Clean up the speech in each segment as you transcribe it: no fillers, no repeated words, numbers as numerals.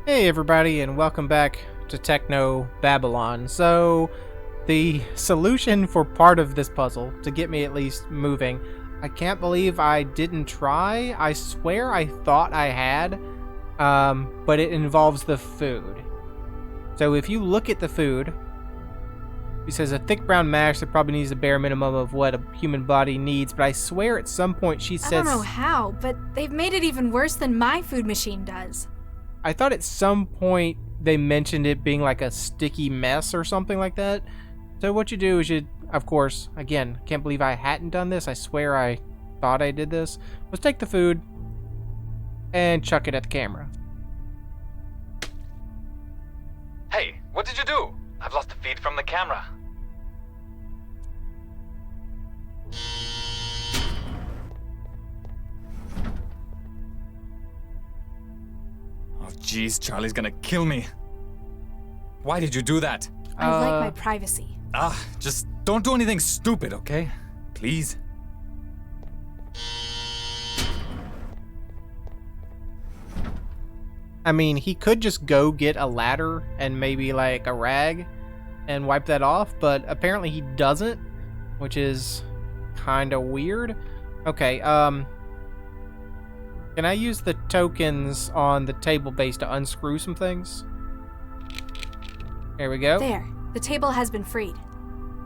Hey everybody, and welcome back to Technobabylon. So, the solution for part of this puzzle, to get me at least moving, I can't believe I didn't try. I swear I thought I had, but it involves the food. So if you look at the food, it says a thick brown mash that probably needs the bare minimum of what a human body needs, but I swear at some point she says... I don't know how, but they've made it even worse than my food machine does. I thought at some point they mentioned it being like a sticky mess or something like that. So what you do is you, of course, again, can't believe I hadn't done this. I swear I thought I did this. Let's take the food and chuck it at the camera. Hey, what did you do? I've lost the feed from the camera. Oh jeez, Charlie's gonna kill me. Why did you do that? I like my privacy. Just don't do anything stupid, okay? Please. I mean, he could just go get a ladder and maybe like a rag and wipe that off, but apparently he doesn't, which is kind of weird. Okay, can I use the tokens on the table base to unscrew some things? There we go. There. The table has been freed.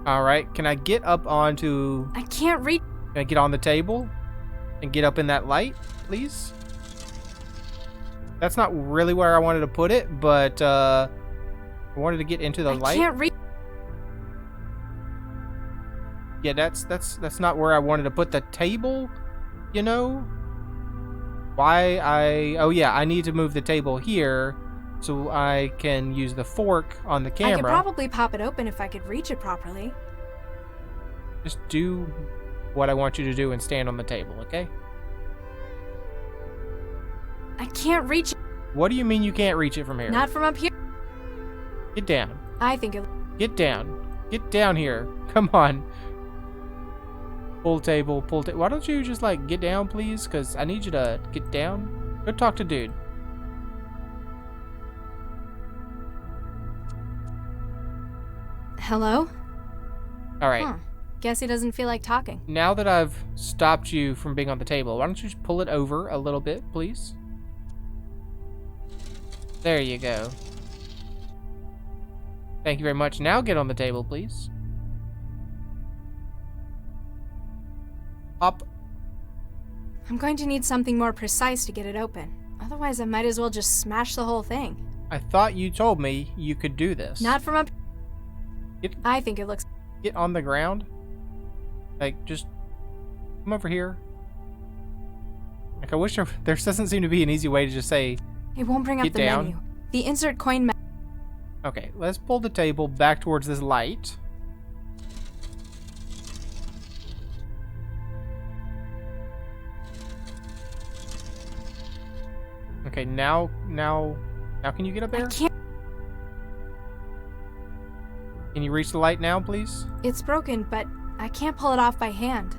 Alright, can I get up onto... I can't reach... Can I get on the table and get up in that light, please? That's not really where I wanted to put it, but I wanted to get into the light. I can't reach... Yeah, that's not where I wanted to put the table, you know? Oh yeah, I need to move the table here so I can use the fork on the camera. I could probably pop it open if I could reach it properly. Just do what I want you to do and stand on the table, okay? I can't reach it. What do you mean you can't reach it from here? Not from up here. Get down. I think it... Get down. Get down here. Come on. Pull table, pull table. Why don't you just like get down, please? Because I need you to get down. Go talk to dude. Hello? All right. Guess he doesn't feel like talking. Now that I've stopped you from being on the table, why don't you just pull it over a little bit, please? There you go. Thank you very much. Now get on the table, please. Up. I'm going to need something more precise to get it open. Otherwise, I might as well just smash the whole thing. I thought you told me you could do this. Not from up... Get, I think it looks... Get on the ground. Like, just come over here. Like, I wish there doesn't seem to be an easy way to just say, it won't bring up the down. menu. The insert coin... Okay, let's pull the table back towards this light. Okay, now can you get up there? I can't... Can you reach the light now, please? It's broken, but I can't pull it off by hand.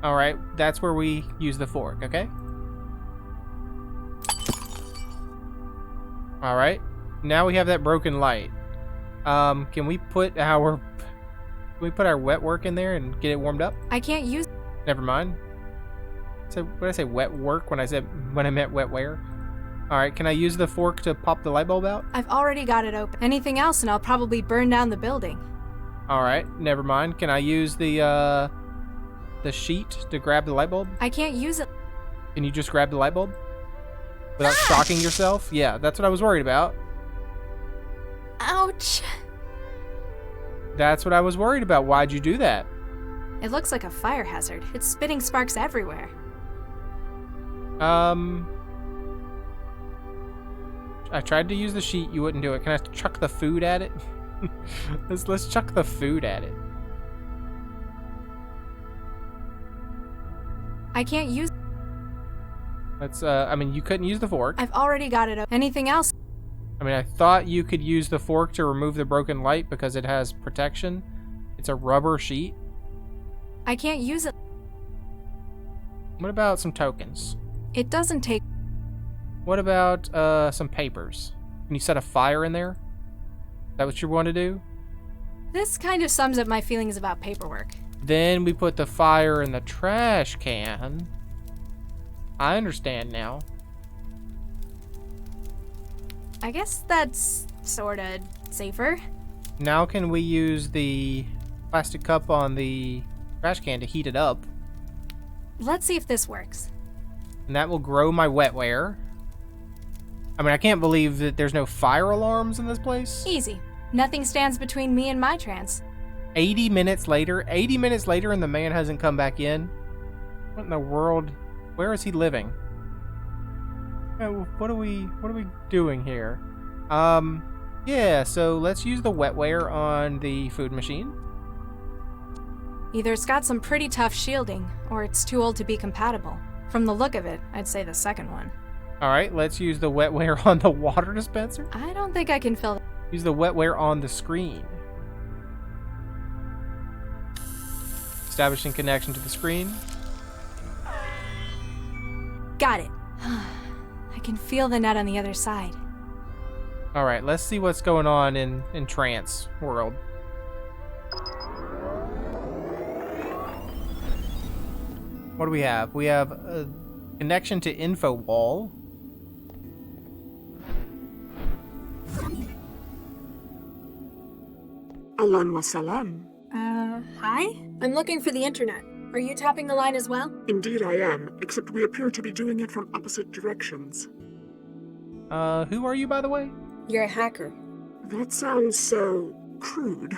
Alright, that's where we use the fork, okay? Alright, now we have that broken light. Can we put our wet work in there and get it warmed up? I can't use... Never mind. So, what did I say, wet work when I meant wetware? Alright, can I use the fork to pop the light bulb out? I've already got it open. Anything else and I'll probably burn down the building. Alright, never mind. Can I use the sheet to grab the light bulb? I can't use it. Can you just grab the light bulb? Without shocking yourself? Yeah, that's what I was worried about. Ouch. That's what I was worried about. Why'd you do that? It looks like a fire hazard. It's spitting sparks everywhere. I tried to use the sheet, you wouldn't do it. Can I chuck the food at it? let's chuck the food at it. I can't use... Let's, I mean, you couldn't use the fork. I've already got it open. Anything else? I mean, I thought you could use the fork to remove the broken light because it has protection. It's a rubber sheet. I can't use it. What about some tokens? It doesn't take... What about some papers? Can you set a fire in there? Is that what you want to do? This kind of sums up my feelings about paperwork. Then we put the fire in the trash can. I understand now. I guess that's sorta safer. Now can we use the plastic cup on the trash can to heat it up? Let's see if this works. And that will grow my wetware. I mean, I can't believe that there's no fire alarms in this place. Easy. Nothing stands between me and my trance. 80 minutes later and the man hasn't come back in? What in the world? Where is he living? What are we doing here? Yeah, so let's use the wetware on the food machine. Either it's got some pretty tough shielding, or it's too old to be compatible. From the look of it, I'd say the second one. Alright, let's use the wetware on the water dispenser. I don't think I can fill that. Use the wetware on the screen. Establishing connection to the screen. Got it. I can feel the net on the other side. Alright, let's see what's going on in trance world. What do we have? We have a connection to info wall. Ahlan wa salam. Hi? I'm looking for the internet. Are you tapping the line as well? Indeed I am, except we appear to be doing it from opposite directions. Who are you, by the way? You're a hacker. That sounds so crude.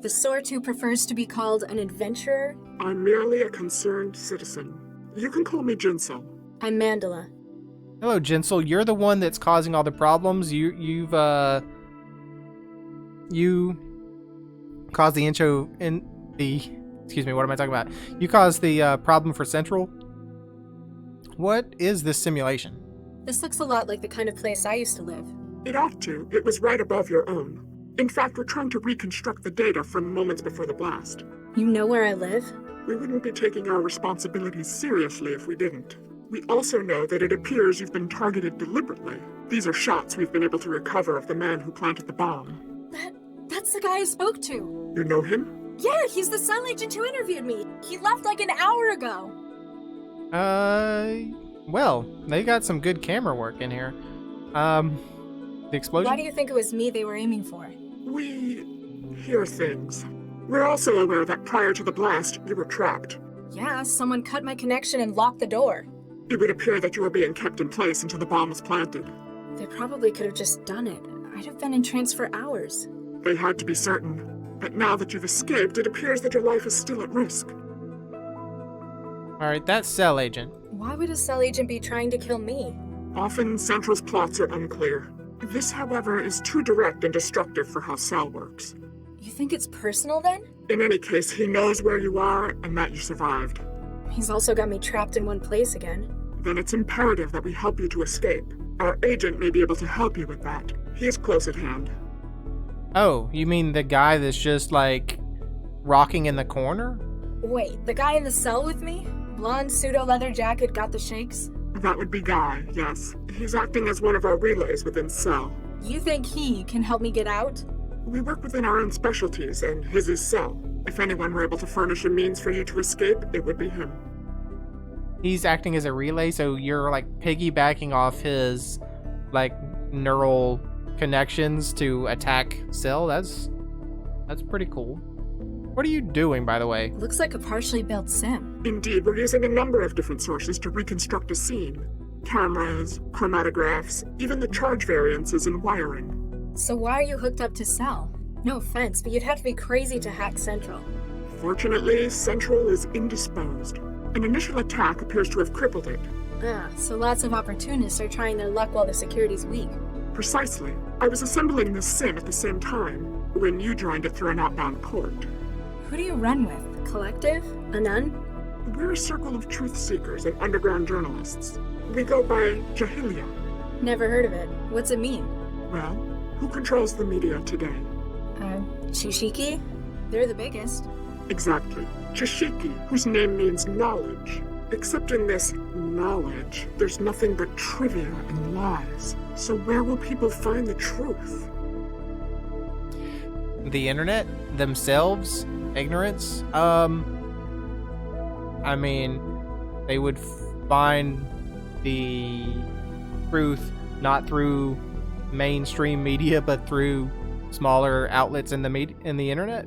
The sort who prefers to be called an adventurer? I'm merely a concerned citizen. You can call me Jinsel. I'm Mandela. Hello, Jinsel. You're the one that's causing all the problems. You caused the excuse me, what am I talking about? You caused the problem for Central. What is this simulation? This looks a lot like the kind of place I used to live. It ought to. It was right above your own. In fact, we're trying to reconstruct the data from moments before the blast. You know where I live? We wouldn't be taking our responsibilities seriously if we didn't. We also know that it appears you've been targeted deliberately. These are shots we've been able to recover of the man who planted the bomb. That's the guy I spoke to. You know him? Yeah, he's the cell agent who interviewed me. He left like an hour ago. Well, they got some good camera work in here. The explosion? Why do you think it was me they were aiming for? We hear things. We're also aware that prior to the blast, you were trapped. Yeah, someone cut my connection and locked the door. It would appear that you were being kept in place until the bomb was planted. They probably could have just done it. I'd have been in trance for hours. They had to be certain. But now that you've escaped, it appears that your life is still at risk. Alright, that's cell agent. Why would a cell agent be trying to kill me? Often, Central's plots are unclear. This, however, is too direct and destructive for how Cell works. You think it's personal then? In any case, he knows where you are and that you survived. He's also got me trapped in one place again. Then it's imperative that we help you to escape. Our agent may be able to help you with that. He is close at hand. Oh, you mean the guy that's just, like, rocking in the corner? Wait, the guy in the cell with me? Blonde pseudo-leather jacket, got the shakes? That would be Guy, yes. He's acting as one of our relays within Cell. You think he can help me get out? We work within our own specialties, and his is Cell. If anyone were able to furnish a means for you to escape, it would be him. He's acting as a relay, so you're, like, piggybacking off his, like, neural connections to attack Cell? That's pretty cool. What are you doing, by the way? Looks like a partially built sim. Indeed, we're using a number of different sources to reconstruct a scene. Cameras, chromatographs, even the charge variances and wiring. So why are you hooked up to Cell? No offense, but you'd have to be crazy to hack Central. Fortunately, Central is indisposed. An initial attack appears to have crippled it. So lots of opportunists are trying their luck while the security's weak. Precisely. I was assembling this sim at the same time, when you joined it through an outbound port. Who do you run with? Collective? A nun? We're a circle of truth seekers and underground journalists. We go by Jahilia. Never heard of it. What's it mean? Well, who controls the media today? Chishiki? They're the biggest. Exactly. Chishiki, whose name means knowledge. Except in this knowledge, there's nothing but trivia and lies. So where will people find the truth? The internet? Themselves? Ignorance? I mean, they would find the truth not through mainstream media, but through smaller outlets in the internet?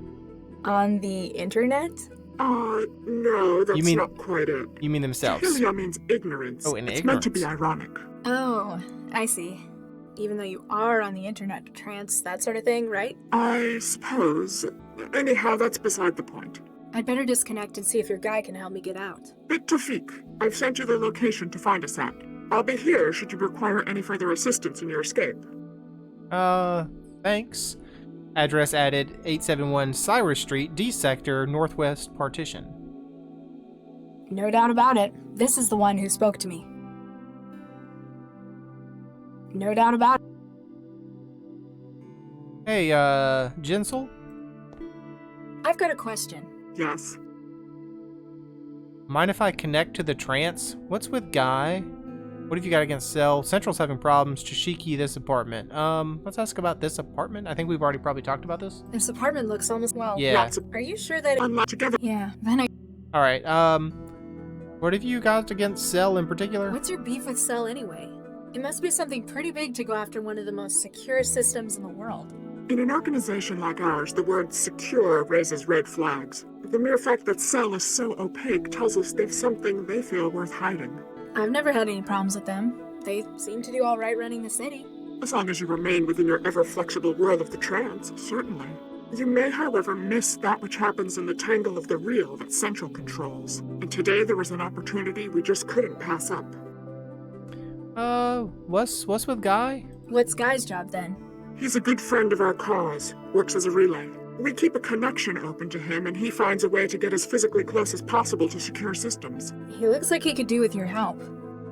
On the internet? No, that's not quite it. You mean themselves? Helia means ignorance. Oh, and it's ignorance. meant to be ironic. Oh, I see. Even though you are on the internet, trance, that sort of thing, right? I suppose. Anyhow, that's beside the point. I'd better disconnect and see if your guy can help me get out. Bit Tawfiq, I've sent you the location to find us at. I'll be here should you require any further assistance in your escape. Thanks. Address added 871 Cyrus Street, D Sector, Northwest Partition. No doubt about it. This is the one who spoke to me. No doubt about it. Hey, Jinsel? I've got a question. Yes. Mind if I connect to the trance? What's with Guy? What have you got against Cell? Central's having problems. Chishiki, this apartment. Let's ask about this apartment. I think we've already probably talked about this. This apartment looks almost well. Yeah. Are you sure that I'm not together. Yeah, then I... Alright, what have you got against Cell in particular? What's your beef with Cell anyway? It must be something pretty big to go after one of the most secure systems in the world. In an organization like ours, the word secure raises red flags. The mere fact that Cell is so opaque tells us they've something they feel worth hiding. I've never had any problems with them. They seem to do all right running the city. As long as you remain within your ever-flexible world of the trance, certainly. You may, however, miss that which happens in the tangle of the real that Central controls. And today there was an opportunity we just couldn't pass up. What's with Guy? What's Guy's job then? He's a good friend of our cause, works as a relay. We keep a connection open to him, and he finds a way to get as physically close as possible to secure systems. He looks like he could do with your help.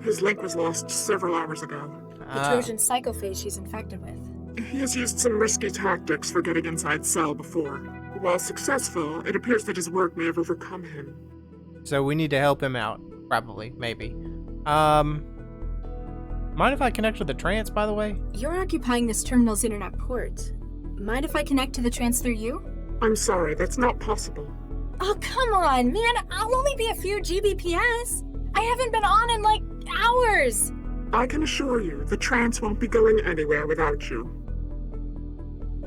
His link was lost several hours ago. The Trojan psychophage she's infected with. He has used some risky tactics for getting inside Cell before. While successful, it appears that his work may have overcome him. So we need to help him out. Probably. Maybe. Mind if I connect to the trance, by the way? You're occupying this terminal's internet port. Mind if I connect to the trance through you? I'm sorry, that's not possible. Oh, come on, man. I'll only be a few Gbps. I haven't been on in, like, hours. I can assure you, the trance won't be going anywhere without you.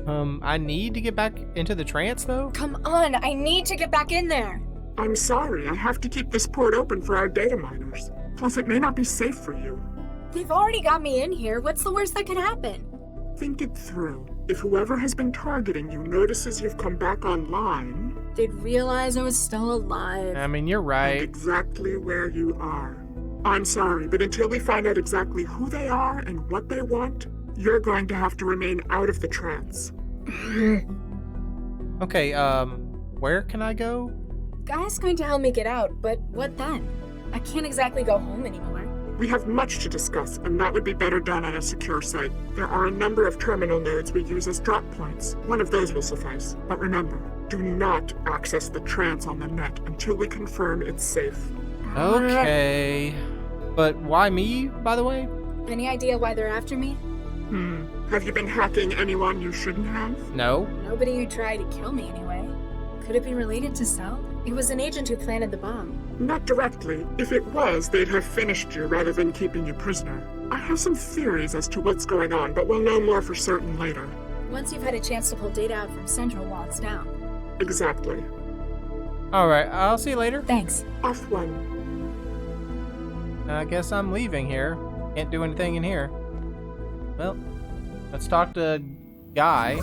I need to get back into the trance, though? Come on, I need to get back in there. I'm sorry, I have to keep this port open for our data miners. Plus, it may not be safe for you. They've already got me in here. What's the worst that could happen? Think it through. If whoever has been targeting you notices you've come back online... They'd realize I was still alive. I mean, you're And right. exactly where you are. I'm sorry, but until we find out exactly who they are and what they want, you're going to have to remain out of the trance. Okay, where can I go? Guy's going to help me get out, but what then? I can't exactly go home anymore. We have much to discuss, and that would be better done on a secure site. There are a number of terminal nodes we use as drop points. One of those will suffice. But remember, do not access the trance on the net until we confirm it's safe. Okay. But why me, by the way? Any idea why they're after me? Have you been hacking anyone you shouldn't have? No. Nobody who tried to kill me anyway. Could it be related to Cell? It was an agent who planted the bomb. Not directly. If it was, they'd have finished you rather than keeping you prisoner. I have some theories as to what's going on, but we'll know more for certain later. Once you've had a chance to pull data out from Central while it's down. Exactly. Alright, I'll see you later. Thanks. Off one. I guess I'm leaving here. Can't do anything in here. Well, let's talk to Guy.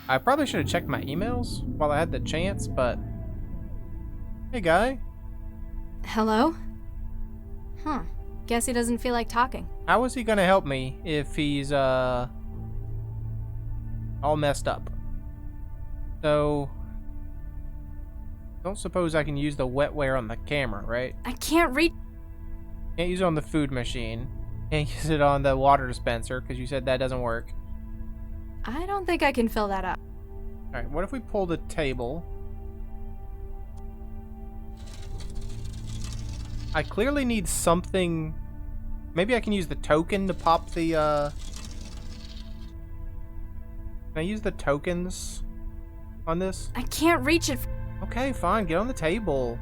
I probably should have checked my emails while I had the chance, but... Hey, Guy. Hello? Huh. Guess he doesn't feel like talking. How is he gonna help me if he's, all messed up? So... Don't suppose I can use the wetware on the camera, right? I can't reach... Can't use it on the food machine. Can't use it on the water dispenser, because you said that doesn't work. I don't think I can fill that up. Alright, what if we pull the table? I clearly need something. Maybe I can use the token to pop the, Can I use the tokens on this? I can't reach it. Okay, fine. Get on the table.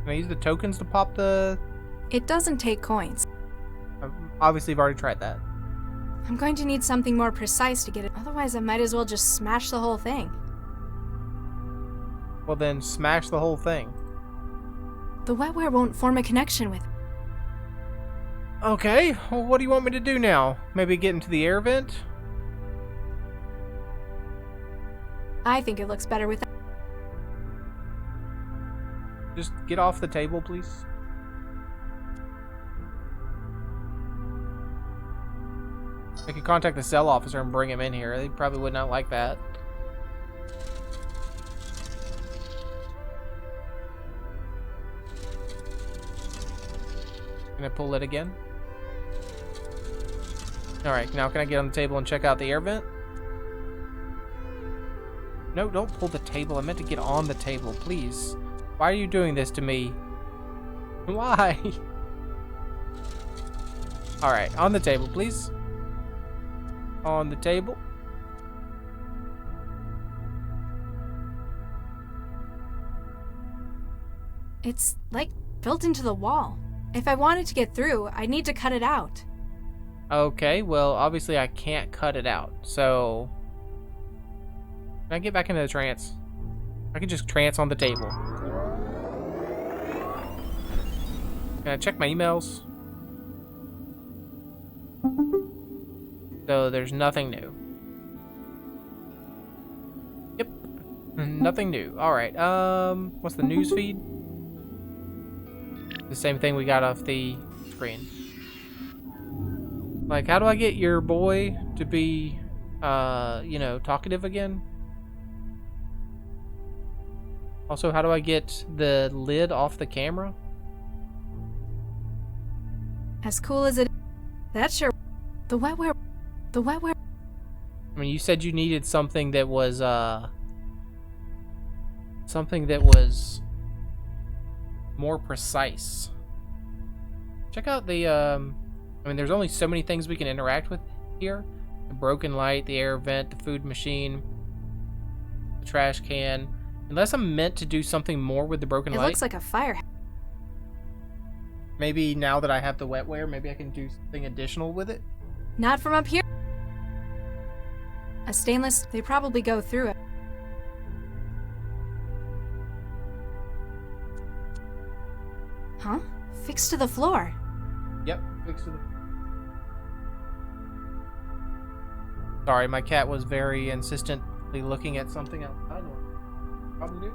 Can I use the tokens to pop the... It doesn't take coins. Obviously, I've already tried that. I'm going to need something more precise to get it. Otherwise, I might as well just smash the whole thing. Well, then smash the whole thing. The wetware won't form a connection with. Okay, well, what do you want me to do now? Maybe get into the air vent? I think it looks better with. Just get off the table, please. I could contact the cell officer and bring him in here. They probably would not like that. Can I pull it again? Alright, now can I get on the table and check out the air vent? No, don't pull the table. I meant to get on the table, please. Why are you doing this to me? Why? Alright, on the table, please. On the table. It's like built into the wall. If I wanted to get through, I'd need to cut it out. Okay, well, obviously I can't cut it out, so... Can I get back into the trance? I can just trance on the table. Can I check my emails? So there's nothing new. Yep. Nothing new. Alright, what's the news feed? The same thing we got off the screen. Like, how do I get your boy to be, you know, talkative again? Also, how do I get the lid off the camera? As cool as it. That's sure. The wetware. I mean, you said you needed something that was, something that was more precise. Check out the, I mean, there's only so many things we can interact with here. The broken light, the air vent, the food machine, the trash can. Unless I'm meant to do something more with the broken light. It looks like a fire. Maybe now that I have the wetware, maybe I can do something additional with it. Not from up here. A stainless. They probably go through it. Huh? Fixed to the floor. Yep, fixed to the... Sorry, my cat was very insistently looking at something else. I know. Probably do.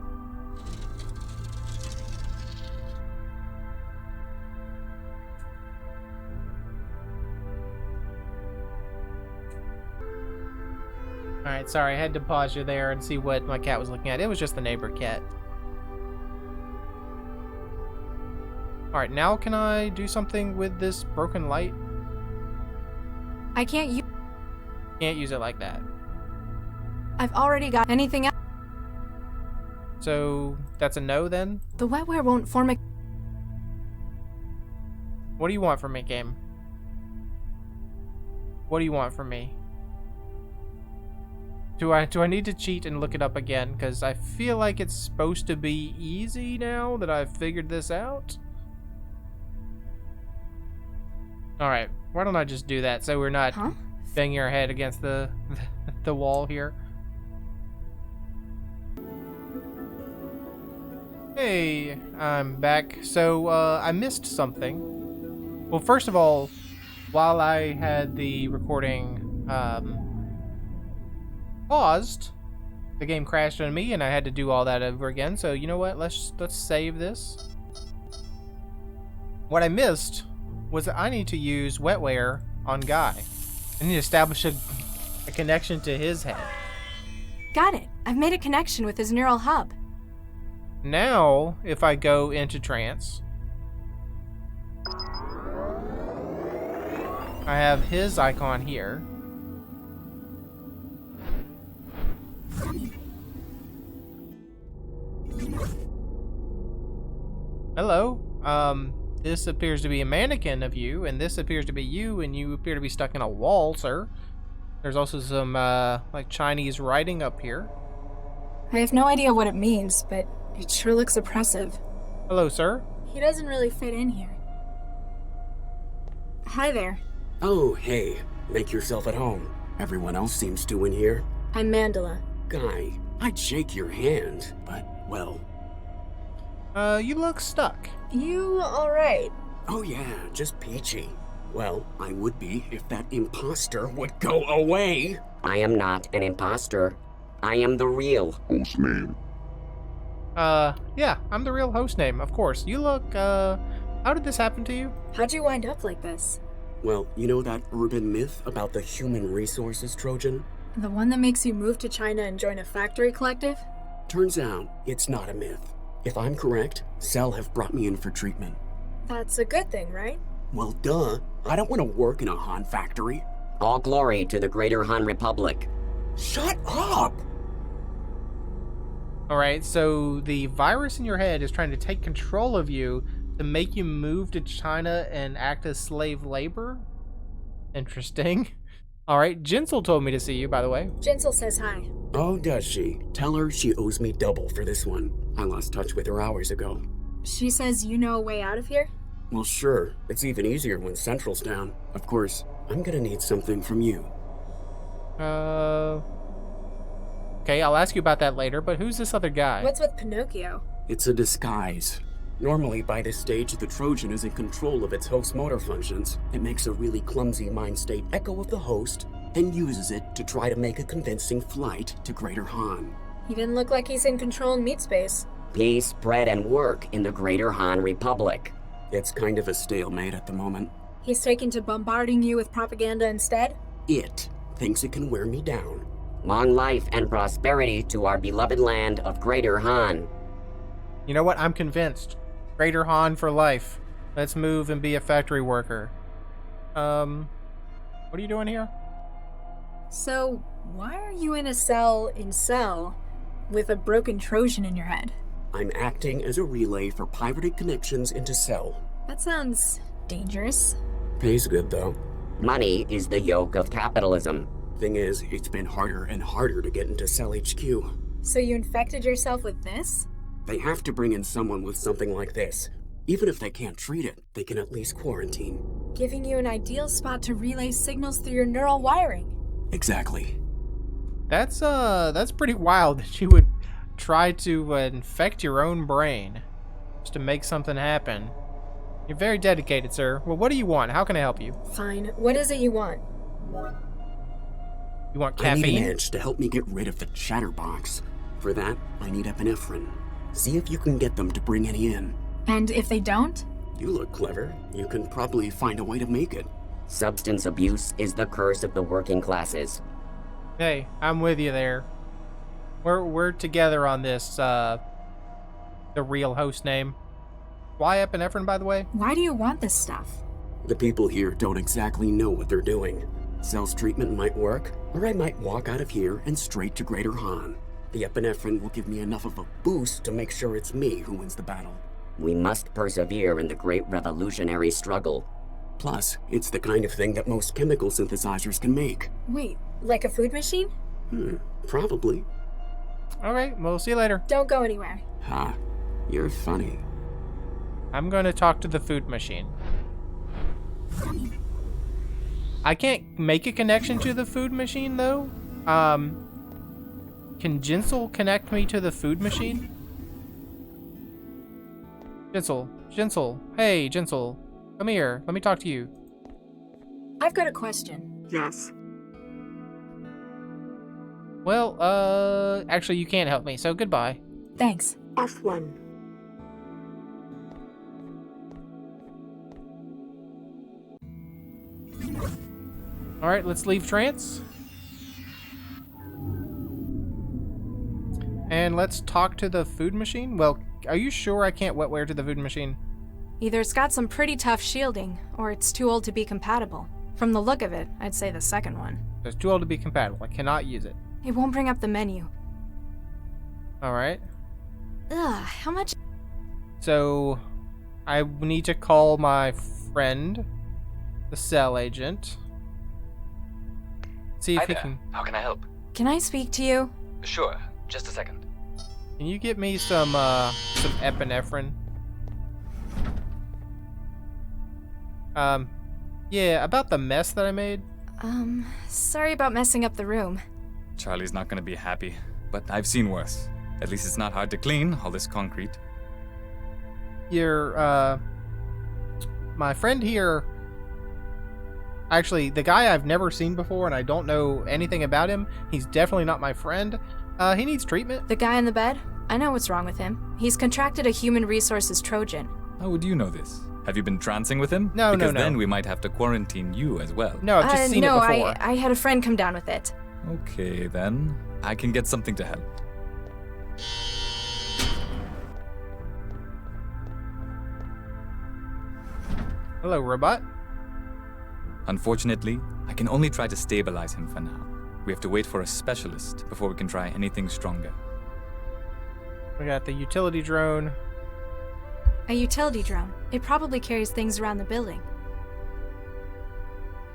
Alright, sorry, I had to pause you there and see what my cat was looking at. It was just the neighbor cat. Alright, now can I do something with this broken light? I can't use. Can't use it like that. I've already got anything else. So, that's a no then? The wetware won't form a. What do you want from me, game? What do you want from me? Do I need to cheat and look it up again? Because I feel like it's supposed to be easy now that I've figured this out. Alright, why don't I just do that so we're not banging our head against the the wall here. Hey, I'm back. So, I missed something. Well, first of all, while I had the recording, paused, the game crashed on me and I had to do all that over again. So, you know what? Let's save this. What I missed was that I need to use wetware on Guy. I need to establish a connection to his head. Got it. I've made a connection with his neural hub. Now, if I go into trance, I have his icon here. Hello. This appears to be a mannequin of you, and this appears to be you, and you appear to be stuck in a wall, sir. There's also some, like Chinese writing up here. I have no idea what it means, but it sure looks oppressive. Hello, sir. He doesn't really fit in here. Hi there. Oh, hey. Make yourself at home. Everyone else seems to in here. I'm Mandela. Guy, I'd shake your hand, but, well... You look stuck. You alright? Oh yeah, just peachy. Well, I would be if that imposter would go away. I am not an imposter. I am the real. Host name. Yeah, I'm the real host name, of course. You look, how did this happen to you? How'd you wind up like this? Well, you know that urban myth about the human resources Trojan? The one that makes you move to China and join a factory collective? Turns out, it's not a myth. If I'm correct, Cell have brought me in for treatment. That's a good thing, right? Well, duh. I don't want to work in a Han factory. All glory to the Greater Han Republic. Shut up! Alright, so the virus in your head is trying to take control of you to make you move to China and act as slave labor? Interesting. Alright, Jinsel told me to see you, by the way. Jinsel says hi. Oh, does she? Tell her she owes me double for this one. I lost touch with her hours ago. She says you know a way out of here? Well, sure. It's even easier when Central's down. Of course, I'm gonna need something from you. Okay, I'll ask you about that later, but who's this other guy? What's with Pinocchio? It's a disguise. Normally, by this stage, the Trojan is in control of its host motor functions. It makes a really clumsy mind state echo of the host, then uses it to try to make a convincing flight to Greater Han. He didn't look like he's in control in meat space. Peace, bread, and work in the Greater Han Republic. It's kind of a stalemate at the moment. He's taken to bombarding you with propaganda instead? It thinks it can wear me down. Long life and prosperity to our beloved land of Greater Han. You know what? I'm convinced. Greater Han for life. Let's move and be a factory worker. What are you doing here? So, why are you in a cell with a broken Trojan in your head? I'm acting as a relay for pirated connections into Cell. That sounds dangerous. Pays good, though. Money is the yoke of capitalism. Thing is, it's been harder and harder to get into Cell HQ. So you infected yourself with this? They have to bring in someone with something like this. Even if they can't treat it, they can at least quarantine. Giving you an ideal spot to relay signals through your neural wiring. Exactly. That's pretty wild that you would try to infect your own brain just to make something happen. You're very dedicated, sir. Well, what do you want? How can I help you? Fine. What is it you want? You want I need caffeine? an edge to help me get rid of the chatterbox. For that, I need epinephrine. See if you can get them to bring any in. And if they don't? You look clever. You can probably find a way to make it. Substance abuse is the curse of the working classes. Hey, I'm with you there. We're together on this, the real host name. Why epinephrine, by the way? Why do you want this stuff? The people here don't exactly know what they're doing. Cell's treatment might work, or I might walk out of here and straight to Greater Han. The epinephrine will give me enough of a boost to make sure it's me who wins the battle. We must persevere in the great revolutionary struggle. Plus, it's the kind of thing that most chemical synthesizers can make. Wait, like a food machine? Probably. Okay, we'll see you later. Don't go anywhere. Ha, you're funny. I'm going to talk to the food machine. I can't make a connection to the food machine, though. Can Jinsel connect me to the food machine? Jinsel. Hey, Jinsel. Come here. Let me talk to you. I've got a question. Yes. Well, actually, you can't help me, so goodbye. Thanks. F1. Alright, let's leave trance. And let's talk to the food machine. Well, are you sure I can't wetware to the food machine? Either it's got some pretty tough shielding, or it's too old to be compatible. From the look of it, I'd say the second one. It's too old to be compatible. I cannot use it. It won't bring up the menu. Alright. Ugh, how much? So, I need to call my friend, the cell agent. See if Hi he there. can. How can I help? Can I speak to you? Sure. Just a second. Can you get me some epinephrine? Yeah, about the mess that I made. Sorry about messing up the room. Charlie's not gonna be happy, but I've seen worse. At least it's not hard to clean, all this concrete. My friend here, actually, the guy I've never seen before and I don't know anything about him, he's definitely not my friend. He needs treatment. The guy in the bed? I know what's wrong with him. He's contracted a human resources Trojan. How would you know this? Have you been trancing with him? No, because no. then we might have to quarantine you as well. No, I've just seen no, it before. I had a friend come down with it. Okay, then. I can get something to help. Hello, robot. Unfortunately, I can only try to stabilize him for now. We have to wait for a specialist before we can try anything stronger. We got the utility drone. A utility drone. It probably carries things around the building.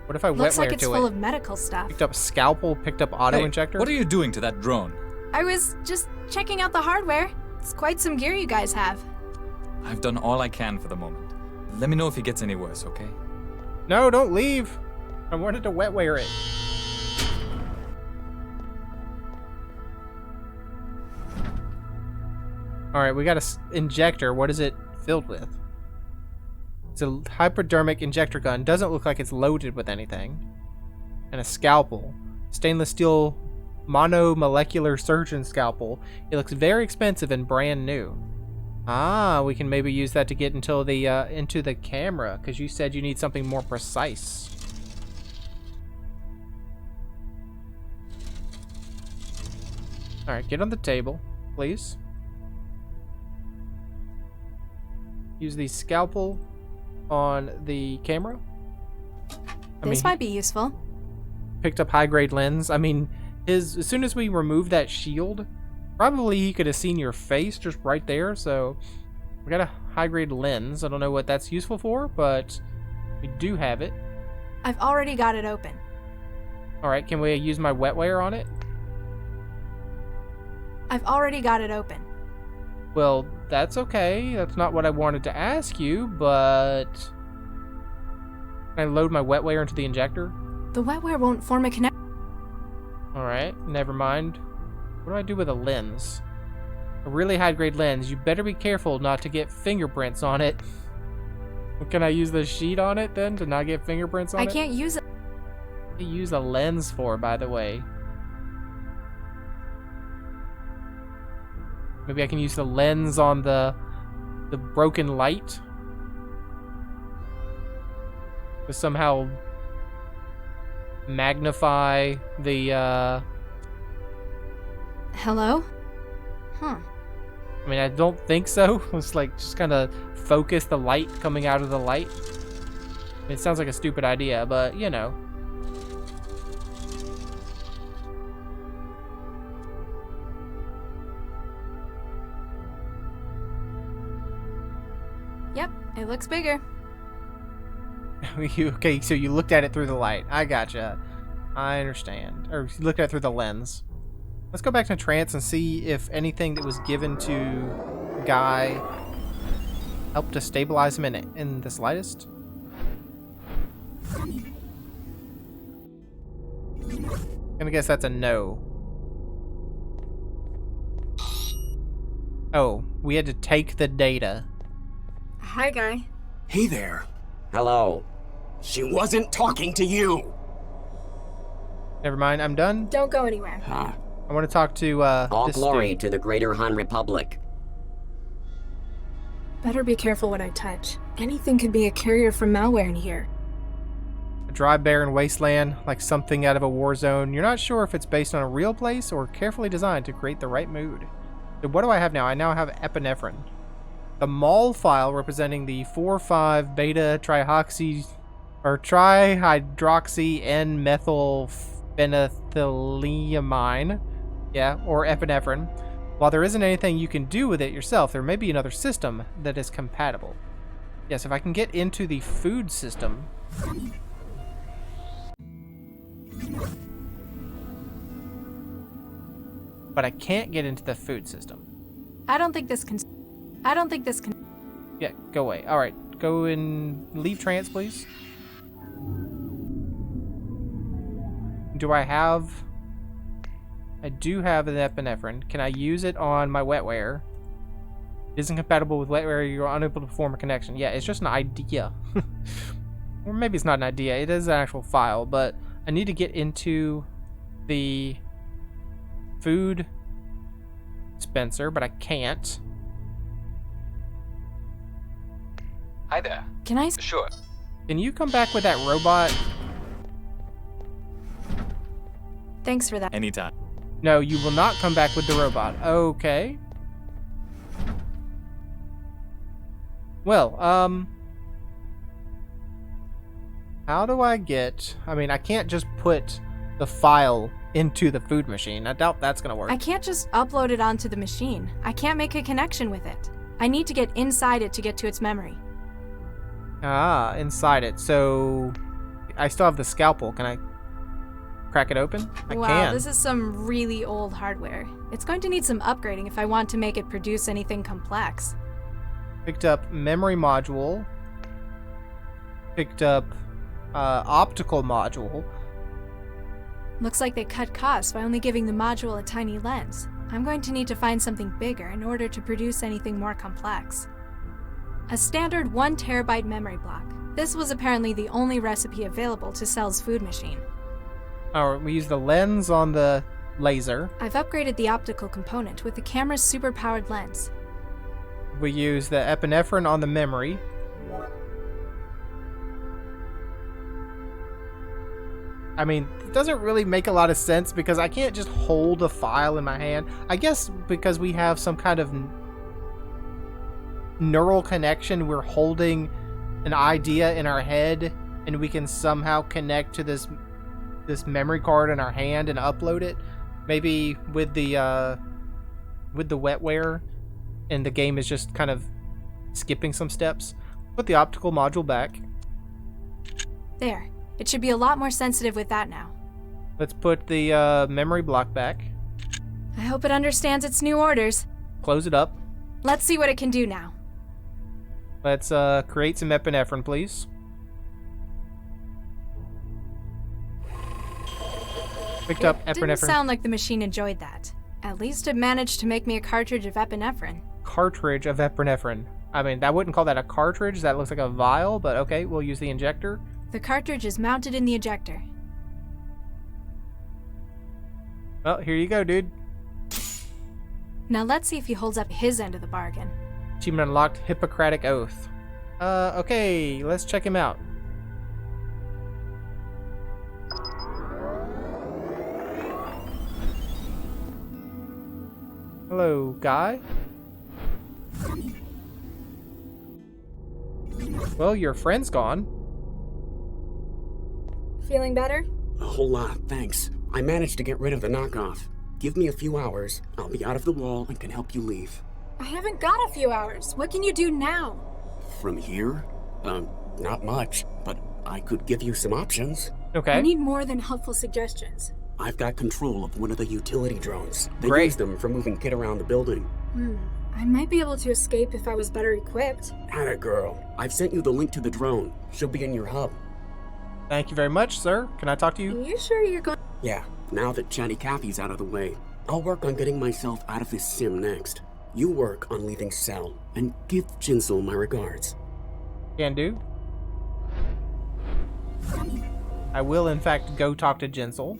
What if I Looks wetware like it's to full it? of medical stuff. Picked up scalpel, picked up auto injector. What are you doing to that drone? I was just checking out the hardware. It's quite some gear you guys have. I've done all I can for the moment. Let me know if he gets any worse, okay? No, don't leave. I wanted to wetware it. Alright, we got a injector. What is it filled with? It's a hypodermic injector gun. Doesn't look like it's loaded with anything. And a scalpel. Stainless steel monomolecular surgeon scalpel. It looks very expensive and brand new. Ah, we can maybe use that to get into the camera, because you said you need something more precise. Alright, get on the table, please. Use the scalpel on the camera. This might be useful. Picked up high-grade lens. I mean, as soon as we remove that shield, probably he could have seen your face just right there, so we got a high-grade lens. I don't know what that's useful for, but we do have it. I've already got it open. Alright, can we use my wetware on it? I've already got it open. Well, that's okay. That's not what I wanted to ask you, but... Can I load my wetware into the injector? The wetware won't form a connection. Alright, never mind. What do I do with a lens? A really high-grade lens. You better be careful not to get fingerprints on it. Can I use the sheet on it then to not get fingerprints on it? I can't use it. What do you use a lens for, by the way? Maybe I can use the lens on the broken light to somehow magnify the Hello? Huh. I mean, I don't think so. It's like just kind of focus the light coming out of the light. I mean, it sounds like a stupid idea, but you know. Yep, it looks bigger. Okay, so you looked at it through the light. I gotcha. I understand. Or you looked at it through the lens. Let's go back to trance and see if anything that was given to Guy helped to stabilize him in the slightest. I'm gonna guess that's a no. Oh, we had to take the data. Hi, Guy. Hey there. Hello. She wasn't talking to you. Never mind, I'm done. Don't go anywhere. Huh. I want to talk to All this glory dude. to the Greater Han Republic. Better be careful what I touch. Anything could be a carrier from malware in here. A dry, barren wasteland, like something out of a war zone. You're not sure if it's based on a real place or carefully designed to create the right mood. So what do I have now? I now have epinephrine. The mol file representing the 4,5 beta trihydroxy or trihydroxy N-methyl phenethylamine, yeah, or epinephrine. While there isn't anything you can do with it yourself, there may be another system that is compatible. Yes, if I can get into the food system. But I can't get into the food system. I don't think this can. Yeah, go away. All right, go and leave trance, please. Do I have... I do have an epinephrine. Can I use it on my wetware? It isn't compatible with wetware. You're unable to perform a connection. Yeah, it's just an idea. Or maybe it's not an idea. It is an actual file, but I need to get into the food dispenser, but I can't. Hi there. Can I? Sure. Can you come back with that robot? Thanks for that. Anytime. No, you will not come back with the robot. Okay. Well, how do I get... I mean, I can't just put the file into the food machine. I doubt that's gonna work. I can't just upload it onto the machine. I can't make a connection with it. I need to get inside it to get to its memory. Ah, inside it. So, I still have the scalpel. Can I crack it open? I Wow, can. this is some really old hardware. It's going to need some upgrading if I want to make it produce anything complex. Picked up memory module. Picked up optical module. Looks like they cut costs by only giving the module a tiny lens. I'm going to need to find something bigger in order to produce anything more complex. A standard 1 terabyte memory block. This was apparently the only recipe available to Cell's food machine. Alright, we use the lens on the laser. I've upgraded the optical component with the camera's superpowered lens. We use the epinephrine on the memory. I mean, it doesn't really make a lot of sense because I can't just hold a file in my hand. I guess because we have some kind of neural connection, we're holding an idea in our head and we can somehow connect to this memory card in our hand and upload it. Maybe with the wetware and the game is just kind of skipping some steps. Put the optical module back. There. It should be a lot more sensitive with that now. Let's put the memory block back. I hope it understands its new orders. Close it up. Let's see what it can do now. Let's create some epinephrine, please. Picked up Didn't epinephrine. sound like the machine enjoyed that. At least it managed to make me a cartridge of epinephrine. Cartridge of epinephrine. I mean, I wouldn't call that a cartridge. That looks like a vial, but okay, we'll use the injector. The cartridge is mounted in the ejector. Well, here you go, dude. Now let's see if he holds up his end of the bargain. Achievement unlocked, Hippocratic Oath. Okay, let's check him out. Hello, guy. Well, your friend's gone. Feeling better? A whole lot, thanks. I managed to get rid of the knockoff. Give me a few hours, I'll be out of the wall and can help you leave. I haven't got a few hours. What can you do now? From here? Not much, but I could give you some options. Okay. I need more than helpful suggestions. I've got control of one of the utility drones. They Great. use them for moving Kit around the building. I might be able to escape if I was better equipped. Atta girl. I've sent you the link to the drone. She'll be in your hub. Thank you very much, sir. Can I talk to you? Are you sure you're going? Yeah, now that Chatty Cathy's out of the way, I'll work on getting myself out of this sim next. You work on leaving Cell, and give Jinsel my regards. Can do. I will, in fact, go talk to Jinsel.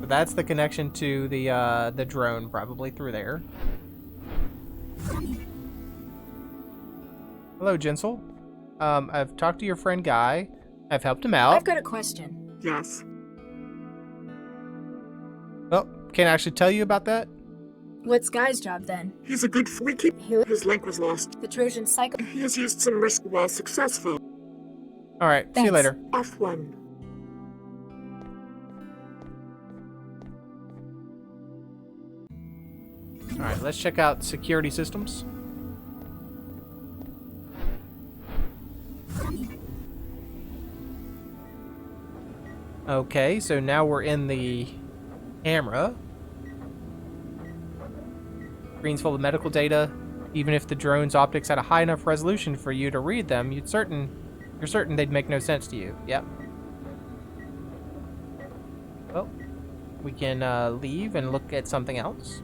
So that's the connection to the drone, probably through there. Hello, Jinsel. I've talked to your friend Guy. I've helped him out. I've got a question. Yes. Well, can't actually tell you about that. What's Guy's job then? He's a good freaky. His link was lost. The Trojan cycle. He has used some risk while successful. All right, see you Thanks. later. F1. All right, let's check out security systems. Okay, so now we're in the camera. Screen's full of medical data. Even if the drone's optics had a high enough resolution for you to read them, you're certain they'd make no sense to you. Yep. Well, we can leave and look at something else.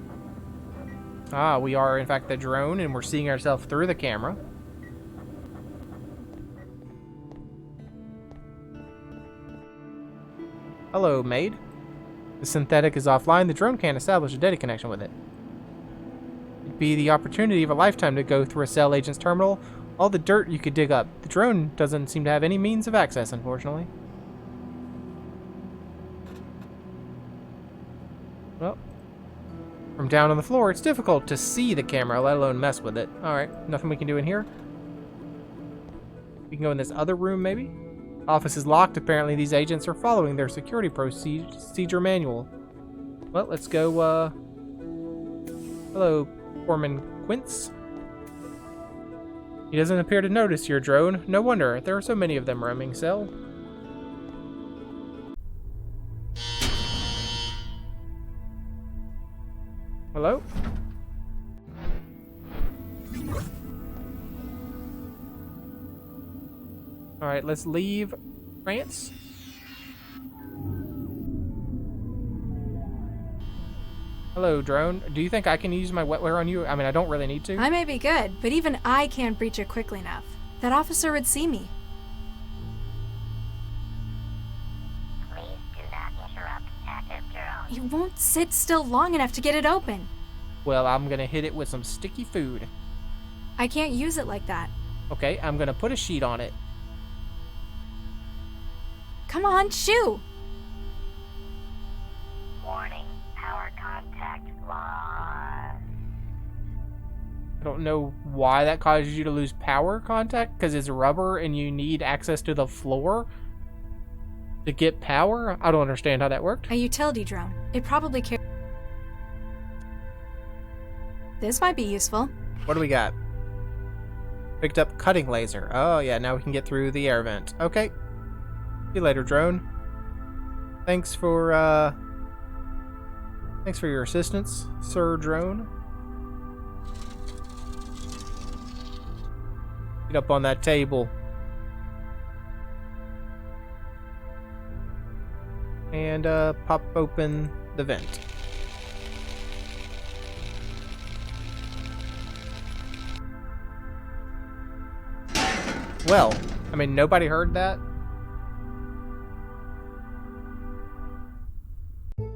Ah, we are in fact the drone, and we're seeing ourselves through the camera. Hello, maid. The synthetic is offline. The drone can't establish a data connection with it. It'd be the opportunity of a lifetime to go through a cell agent's terminal. All the dirt you could dig up. The drone doesn't seem to have any means of access, unfortunately. Well, from down on the floor, it's difficult to see the camera, let alone mess with it. Alright, nothing we can do in here. We can go in this other room, maybe? Office is locked. Apparently these agents are following their security procedure manual. Well, let's go, Hello, Foreman Quince. He doesn't appear to notice your drone. No wonder. There are so many of them roaming cell. Hello? Alright, let's leave France. Hello, drone. Do you think I can use my wetware on you? I mean, I don't really need to. I may be good, but even I can't breach it quickly enough. That officer would see me. Please do not interrupt active drone. You won't sit still long enough to get it open. Well, I'm gonna hit it with some sticky food. I can't use it like that. Okay, I'm gonna put a sheet on it. Come on, shoo! Warning, power contact lost. I don't know why that causes you to lose power contact, because it's rubber and you need access to the floor to get power? I don't understand how that worked. A utility drone. It probably carries... This might be useful. What do we got? Picked up cutting laser. Oh yeah, now we can get through the air vent. Okay. See you later, drone. Thanks for your assistance, Sir Drone. Get up on that table. And pop open the vent. Well, I mean, nobody heard that.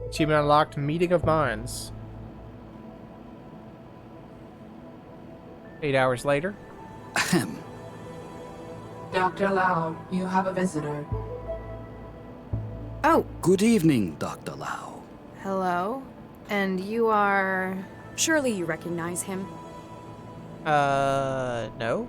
Achievement unlocked, Meeting of Minds. 8 hours later. Ahem. Dr. Lau, you have a visitor. Oh, good evening, Dr. Lau. Hello? And you are... Surely you recognize him. No?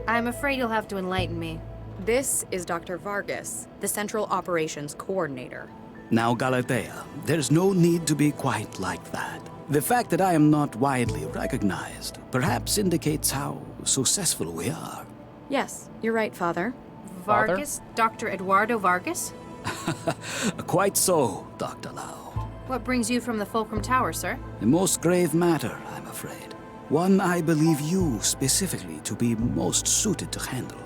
I'm afraid you'll have to enlighten me. This is Dr. Vargas, the Central Operations Coordinator. Now, Galatea, there's no need to be quite like that. The fact that I am not widely recognized perhaps indicates how successful we are. Yes, you're right, Father. Vargas? Dr. Eduardo Vargas? Quite so, Dr. Lau. What brings you from the Fulcrum Tower, sir? A most grave matter, I'm afraid. One I believe you specifically to be most suited to handle.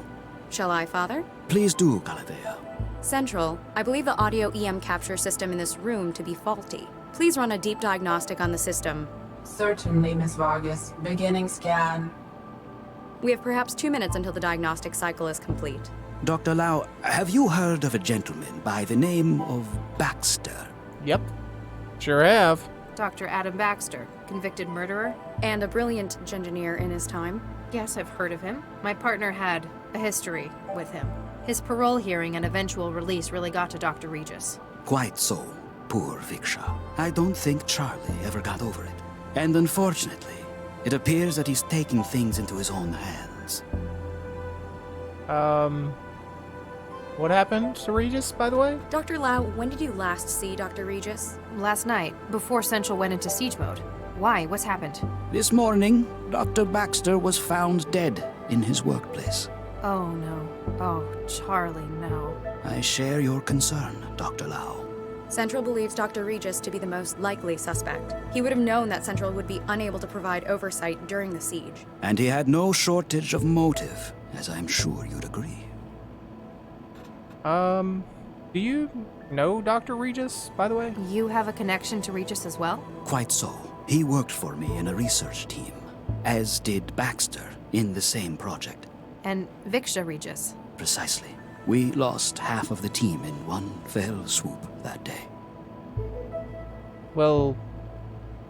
Shall I, Father? Please do, Galatea. Central, I believe the audio EM capture system in this room to be faulty. Please run a deep diagnostic on the system. Certainly, Miss Vargas. Beginning scan. We have perhaps 2 minutes until the diagnostic cycle is complete. Dr. Lau, have you heard of a gentleman by the name of Baxter? Yep. Sure have. Dr. Adam Baxter, convicted murderer? And a brilliant engineer in his time. Yes, I've heard of him. My partner had a history with him. His parole hearing and eventual release really got to Dr. Regis. Quite so, poor Viksha. I don't think Charlie ever got over it. And unfortunately, it appears that he's taking things into his own hands. What happened to Regis, by the way? Dr. Lau, when did you last see Dr. Regis? Last night, before Central went into siege mode. Why? What's happened? This morning, Dr. Baxter was found dead in his workplace. Oh no. Oh, Charlie, no. I share your concern, Dr. Lau. Central believes Dr. Regis to be the most likely suspect. He would have known that Central would be unable to provide oversight during the siege. And he had no shortage of motive, as I'm sure you'd agree. Do you know Dr. Regis, by the way? You have a connection to Regis as well? Quite so. He worked for me in a research team, as did Baxter in the same project. And Viksha Regis. Precisely. We lost half of the team in one fell swoop that day. Well,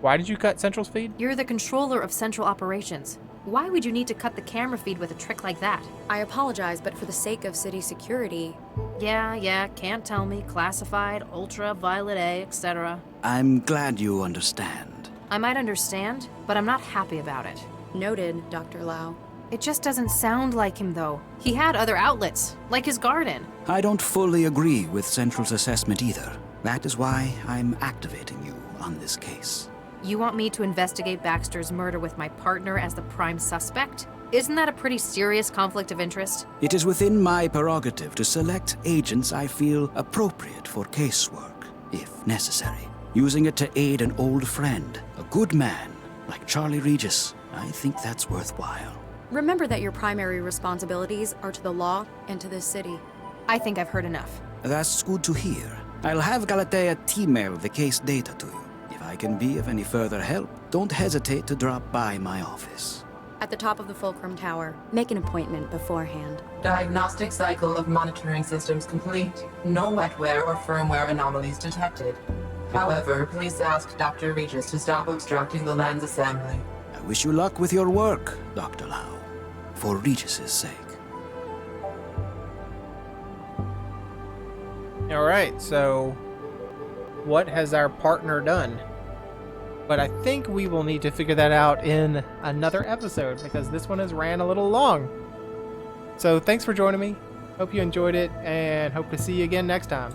why did you cut Central's feed? You're the controller of Central Operations. Why would you need to cut the camera feed with a trick like that? I apologize, but for the sake of city security... Yeah, can't tell me. Classified, ultra, violet A, etc. I'm glad you understand. I might understand, but I'm not happy about it. Noted, Dr. Lau. It just doesn't sound like him, though. He had other outlets, like his garden. I don't fully agree with Central's assessment either. That is why I'm activating you on this case. You want me to investigate Baxter's murder with my partner as the prime suspect? Isn't that a pretty serious conflict of interest? It is within my prerogative to select agents I feel appropriate for casework, if necessary. Using it to aid an old friend, a good man, like Charlie Regis, I think that's worthwhile. Remember that your primary responsibilities are to the law and to this city. I think I've heard enough. That's good to hear. I'll have Galatea email the case data to you. If I can be of any further help, don't hesitate to drop by my office. At the top of the Fulcrum Tower, make an appointment beforehand. Diagnostic cycle of monitoring systems complete. No wetware or firmware anomalies detected. However, please ask Dr. Regis to stop obstructing the land's assembly. I wish you luck with your work, Dr. Lau, for Regis's sake. Alright, so what has our partner done? But I think we will need to figure that out in another episode because this one has ran a little long. So thanks for joining me. Hope you enjoyed it and hope to see you again next time.